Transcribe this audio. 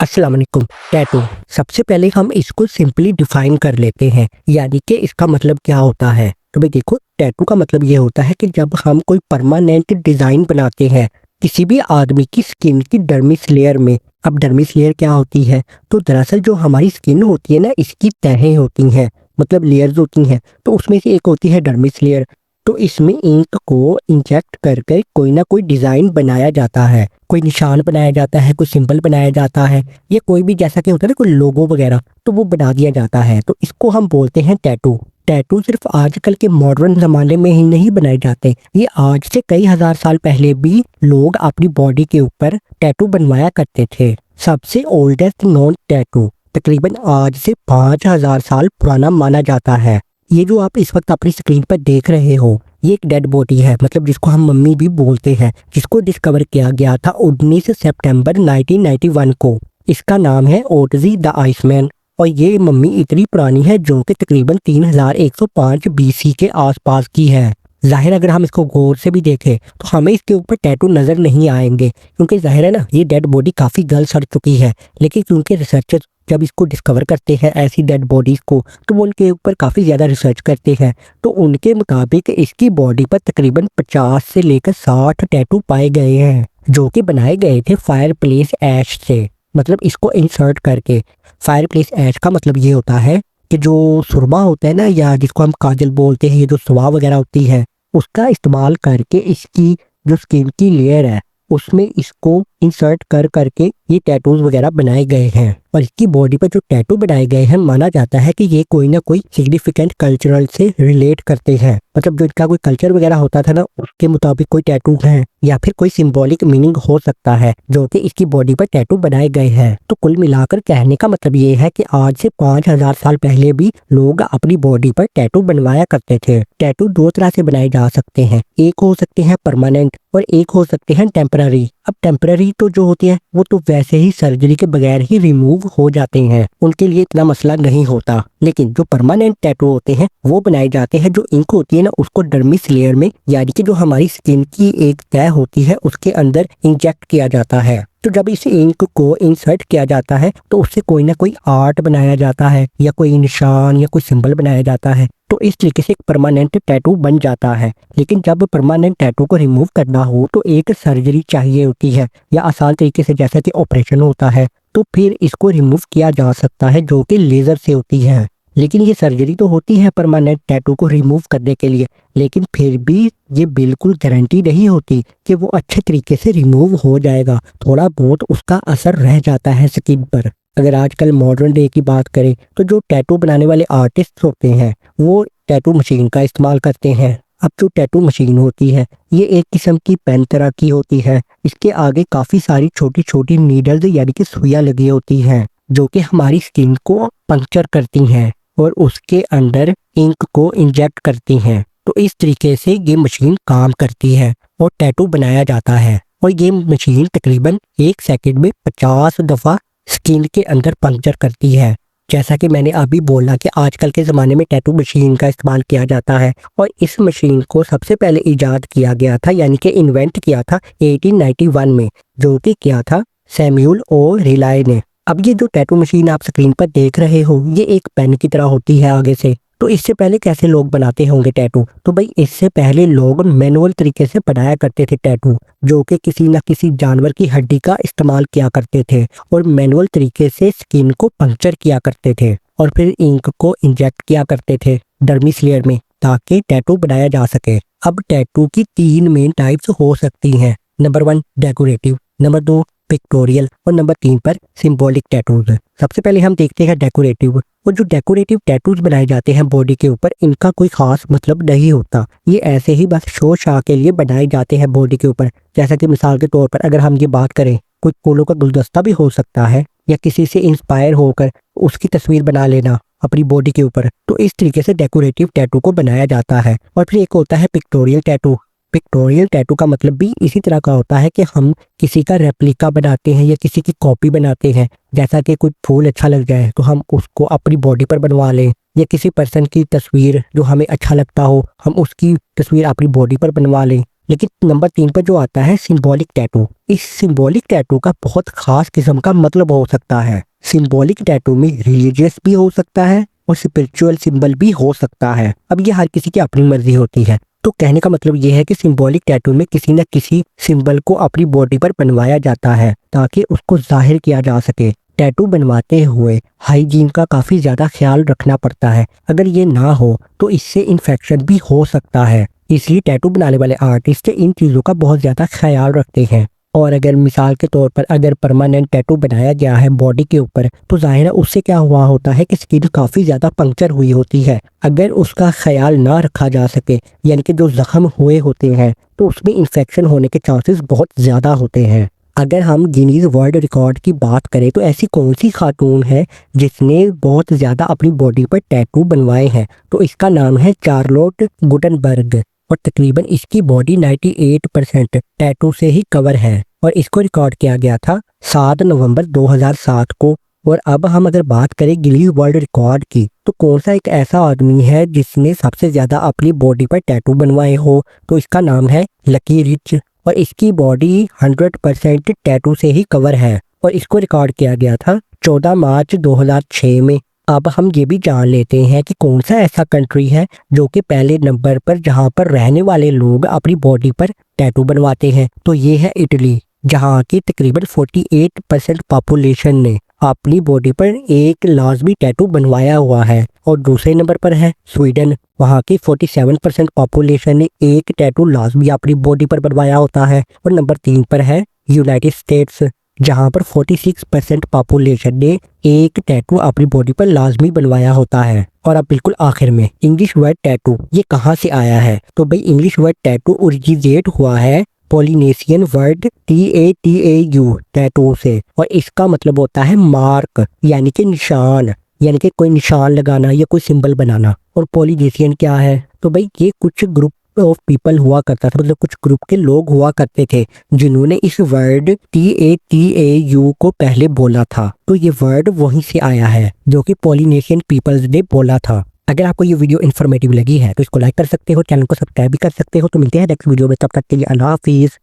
अस्सलाम वालेकुम। टैटू, सबसे पहले हम इसको सिंपली डिफाइन कर लेते हैं, यानी कि इसका मतलब क्या होता है। तो भाई देखो, टैटू का मतलब ये होता है कि जब हम कोई परमानेंट डिज़ाइन बनाते हैं किसी भी आदमी की स्किन की डर्मिस लेयर में। अब डर्मिस लेयर क्या होती है? तो दरअसल जो हमारी स्किन होती है ना, इसकी तहें होती हैं, मतलब लेयर्स होती हैं। तो उसमें से एक होती है डर्मिस लेयर। तो इसमें इंक को इंजेक्ट करके कोई ना कोई डिज़ाइन बनाया जाता है, कोई निशान बनाया जाता है, कोई सिंबल बनाया जाता है, या कोई भी जैसा कि होता है ना, कोई लोगो वगैरह, तो वो बना दिया जाता है। तो इसको हम बोलते हैं टैटू। टैटू सिर्फ आजकल के मॉडर्न ज़माने में ही नहीं बनाए जाते, ये आज से कई हजार साल पहले भी लोग अपनी बॉडी के ऊपर टैटू बनवाया करते थे। सबसे ओल्डेस्ट नॉन टैटू तकरीबन आज से 5000 साल पुराना माना जाता है। ये जो आप इस वक्त अपनी स्क्रीन पर देख रहे हो, ये एक डेड बॉडी है, मतलब जिसको हम मम्मी भी बोलते हैं, जिसको डिस्कवर किया गया था 19 सितंबर 1991 को। इसका नाम है ओटजी द आइसमैन, और ये मम्मी इतनी पुरानी है जो कि तकरीबन 3105 बीसी के आसपास की है। जाहिर अगर हम इसको गौर से भी देखें तो हमें इसके ऊपर टैटू नज़र नहीं आएंगे, क्योंकि जाहिर है ना, ये डेड बॉडी काफ़ी गल सड़ चुकी है। लेकिन क्योंकि रिसर्चर्स जब इसको डिस्कवर करते हैं ऐसी डेड बॉडीज़ को, तो वो उनके ऊपर काफ़ी ज़्यादा रिसर्च करते हैं। तो उनके मुताबिक इसकी बॉडी पर तकरीबन 50 से लेकर 60 टैटू पाए गए हैं, जो कि बनाए गए थे फायर प्लेस ऐश से, मतलब इसको इंसर्ट करके। फायर प्लेस ऐश का मतलब ये होता है कि जो सुरमा होता है ना, या जिसको हम काजल बोलते हैं, ये जो सुहा वगैरह होती है, उसका इस्तेमाल करके इसकी जो स्किन की लेयर है उसमें इसको इंसर्ट कर करके ये टैटूज वगैरह बनाए गए हैं। और इसकी बॉडी पर जो टैटू बनाए गए हैं, माना जाता है कि ये कोई ना कोई सिग्निफिकेंट कल्चरल से रिलेट करते हैं, मतलब जो इनका कोई कल्चर वगैरह होता था ना, उसके मुताबिक कोई टैटू है, या फिर कोई सिंबॉलिक मीनिंग हो सकता है जो कि इसकी बॉडी पर टैटू बनाए गए हैं। तो कुल मिलाकर कहने का मतलब ये है कि आज से 5000 साल पहले भी लोग अपनी बॉडी पर टैटू बनवाया करते थे। टैटू दो तरह से बनाए जा सकते हैं, एक हो सकते हैं परमानेंट और एक हो सकते हैं टेम्पररी। अब टेम्पररी तो जो होती है वो तो वैसे ही सर्जरी के बगैर ही रिमूव हो जाते हैं, उनके लिए इतना मसला नहीं होता। लेकिन जो परमानेंट टैटू होते हैं वो बनाए जाते हैं, जो इंक होती है ना, उसको डर्मिस लेयर में, यानी कि जो हमारी स्किन की एक तह होती है उसके अंदर इंजेक्ट किया जाता है। तो जब इस इंक को इंसर्ट किया जाता है तो उससे कोई ना कोई आर्ट बनाया जाता है, या कोई निशान या कोई सिंबल बनाया जाता है। तो इस तरीके से एक परमानेंट टैटू बन जाता है। लेकिन जब परमानेंट टैटू को रिमूव करना हो तो एक सर्जरी चाहिए होती है, या आसान तरीके से जैसा कि ऑपरेशन होता है, तो फिर इसको रिमूव किया जा सकता है, जो कि लेज़र से होती है। लेकिन ये सर्जरी तो होती है परमानेंट टैटू को रिमूव करने के लिए, लेकिन फिर भी ये बिल्कुल गारंटी नहीं होती कि वो अच्छे तरीके से रिमूव हो जाएगा। थोड़ा बहुत उसका असर रह जाता है स्किन पर। अगर आजकल मॉडर्न डे की बात करें तो जो टैटू बनाने वाले आर्टिस्ट होते हैं वो टैटू मशीन का इस्तेमाल करते हैं। अब जो टैटू मशीन होती है ये एक किस्म की पेन तरह की होती है। इसके आगे काफ़ी सारी छोटी छोटी नीडल्स यानी कि सुइयां लगी होती हैं, जो कि हमारी स्किन को पंक्चर करती हैं और उसके अंदर इंक को इंजेक्ट करती हैं। तो इस तरीके से ये मशीन काम करती है और टैटू बनाया जाता है। और ये मशीन तकरीबन 1 सेकंड में 50 दफ़ा स्किन के अंदर पंक्चर करती है। जैसा कि मैंने अभी बोला कि आजकल के ज़माने में टैटू मशीन का इस्तेमाल किया जाता है, और इस मशीन को सबसे पहले इजाद किया गया था, यानी कि इन्वेंट किया था 1891 में, जो कि किया था सैमुअल ओ रिलाय ने। अब ये जो टैटू मशीन आप स्क्रीन पर देख रहे हो, ये एक पेन की तरह होती है आगे से। तो इससे पहले कैसे लोग बनाते होंगे टैटू? तो भाई इससे पहले लोग मैनुअल तरीके से बनाया करते थे टैटू, जो कि किसी न किसी जानवर की हड्डी का इस्तेमाल किया करते थे, और मैनुअल तरीके से स्किन को पंक्चर किया करते थे, और फिर इंक को इंजेक्ट किया करते थे डर्मिस लेयर में, ताकि टैटू बनाया जा सके। अब टैटू की 3 मेन टाइप्स हो सकती हैं। नंबर 1 डेकोरेटिव, नंबर 2 पिक्टोरियल, और नंबर 3 पर सिंबॉलिक टैटूज। सबसे पहले हम देखते हैं डेकोरेटिव। और जो डेकोरेटिव टैटूज बनाए जाते हैं बॉडी के ऊपर, इनका कोई खास मतलब नहीं होता, ये ऐसे ही बस शो शाह के लिए बनाए जाते हैं बॉडी के ऊपर। जैसा कि मिसाल के तौर पर अगर हम ये बात करें, कोई फूलों का गुलदस्ता भी हो सकता है, या किसी से इंस्पायर होकर उसकी तस्वीर बना लेना अपनी बॉडी के ऊपर। तो इस तरीके से डेकोरेटिव टैटू को बनाया जाता है। और फिर एक होता है पिक्टोरियल टैटू। पिक्टोरियल टैटू का मतलब भी इसी तरह का होता है कि हम किसी का रेप्लिका बनाते हैं या किसी की कॉपी बनाते हैं। जैसा कि कोई फूल अच्छा लग जाए तो हम उसको अपनी बॉडी पर बनवा लें, या किसी पर्सन की तस्वीर जो हमें अच्छा लगता हो हम उसकी तस्वीर अपनी बॉडी पर बनवा लें। लेकिन नंबर 3 पर जो आता है सिंबॉलिक टैटू, इस सिंबॉलिक टैटू का बहुत खास किस्म का मतलब हो सकता है। सिंबॉलिक टैटू में रिलीजियस भी हो सकता है और स्पिरिचुअल सिंबल भी हो सकता है। अब ये हर किसी की अपनी मर्जी होती है। तो कहने का मतलब ये है कि सिंबॉलिक टैटू में किसी न किसी सिंबल को अपनी बॉडी पर बनवाया जाता है ताकि उसको जाहिर किया जा सके। टैटू बनवाते हुए हाइजीन का काफ़ी ज़्यादा ख्याल रखना पड़ता है। अगर ये ना हो तो इससे इन्फेक्शन भी हो सकता है, इसलिए टैटू बनाने वाले आर्टिस्ट इन चीज़ों का बहुत ज़्यादा ख्याल रखते हैं। और अगर मिसाल के तौर पर अगर परमानेंट टैटू बनाया गया है बॉडी के ऊपर, तो जाहिर है उससे क्या हुआ होता है कि स्किन काफ़ी ज़्यादा पंक्चर हुई होती है। अगर उसका ख्याल ना रखा जा सके, यानी कि जो जख्म हुए होते हैं, तो उसमें इन्फेक्शन होने के चांसेस बहुत ज़्यादा होते हैं। अगर हम गिनीज वर्ल्ड रिकॉर्ड की बात करें तो ऐसी कौन सी खातून है जिसने बहुत ज़्यादा अपनी बॉडी पर टैटू बनवाए हैं, तो इसका नाम है चार्लोट गुटनबर्ग और तकरीबन इसकी बॉडी 98% टैटू से ही कवर है और इसको रिकॉर्ड किया गया था 7 नवंबर 2007 को। और अब हम अगर बात करें गिनीज वर्ल्ड रिकॉर्ड की, तो कौन सा एक ऐसा आदमी है जिसने सबसे ज़्यादा अपनी बॉडी पर टैटू बनवाए हो, तो इसका नाम है लकी रिच और इसकी बॉडी 100% टैटू से ही कवर है और इसको रिकॉर्ड किया गया था 14 मार्च 2006 में। अब हम ये भी जान लेते हैं कि कौन सा ऐसा कंट्री है जो कि पहले नंबर पर जहां पर रहने वाले लोग अपनी बॉडी पर टैटू बनवाते हैं, तो ये है इटली, जहां की तकरीबन 48% पॉपुलेशन ने अपनी बॉडी पर एक लाजमी टैटू बनवाया हुआ है। और दूसरे नंबर पर है स्वीडन, वहाँ की 47% पॉपुलेशन ने एक टैटू लाजमी अपनी बॉडी पर बनवाया होता है। और नंबर 3 पर है यूनाइटेड स्टेट्स, जहाँ पर 46% पॉपुलेशन ने एक टैटू अपनी बॉडी पर लाजमी बनवाया होता है। और अब बिल्कुल आखिर में इंग्लिश वर्ड टैटू ये कहाँ से आया है, तो भाई इंग्लिश वर्ड टैटू ओरिजिनेट हुआ है पोलिनेशियन वर्ड TATAU टैटू से और इसका मतलब होता है मार्क, यानी कि निशान, यानी कि कोई निशान लगाना या कोई सिंबल बनाना। और पोलिनेशियन क्या है, तो भाई ये कुछ ग्रुप ऑफ पीपल हुआ करता था, मतलब कुछ ग्रुप के लोग हुआ करते थे जिन्होंने इस वर्ड TATAU को पहले बोला था। तो ये वर्ड वहीं से आया है जो कि पोलिनेशियन पीपल्स ने बोला था। अगर आपको ये वीडियो इन्फॉर्मेटिव लगी है तो इसको लाइक कर सकते हो, चैनल को सब्सक्राइब भी कर सकते हो। तो मिलते हैं नेक्स्ट वीडियो में, तब तक के लिए अल्लाह हाफिज़।